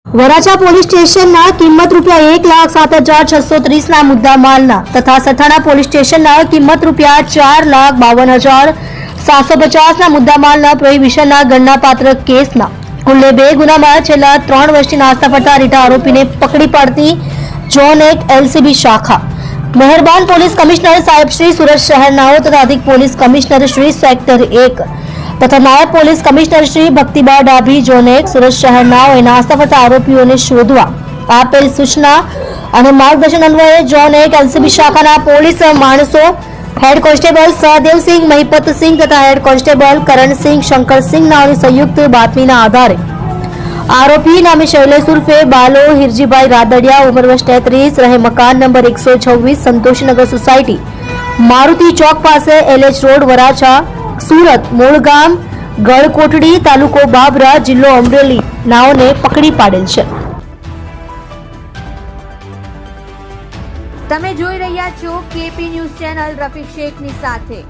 Varachha police સ્ટેશનના કિંમત ₹1,07,630 મુદ્દામાલના તથા સથાણા પોલીસ સ્ટેશનના કિંમત ₹4,52,750 મુદ્દામાલના પ્રોહિબિશનના ગણનાપાત્ર કેસના કુલ 2 ગુનામાં છેલ્લા 3 વર્ષથી નાસ્તા ફરતા રીટા આરોપીને પકડી પાડતી ઝોન 1 LCB શાખા મહેરબાન પોલીસ કમિશનર સાહેબ શ્રી સુરત શહેરનાઓ તથા અધિક પોલીસ કમિશનર શ્રી સેક્ટર 1 તથા નાયબ police commissioner Shri Bhaktiba Dabhi zone 1 Surat શહેરનાઓએ નાસ્તા ફરતા આરોપીઓને શોધવા આપેલ સૂચના અને માર્ગદર્શન અન્વયે ઝોન 1 LCB શાખાના પોલીસ માણસો હેડ કોન્સ્ટેબલ સહદેવસિંહ મહિપતસિંહ તથા હેડ કોન્સ્ટેબલ કરણસિંહ શંકરસિંહ નાઓની સંયુક્ત બાતમીના આધારે आरोपी नामे शैलेश उर्फे बालो हिरजीभाई रादड़िया उम्र वर्ष 33 रहे मकान नंबर 126 संतोषनगर सोसायटी मारुति चौक पासे LH रोड वराछा सूरत मूल गाम गढ़कोटड़ी तालुको बाबरा जिल्लो अमरेली नाओने पकड़ी पाडेल छे। તમે જોઈ રહ્યા છો KP ન્યૂઝ ચેનલ રફીક શેખની સાથે।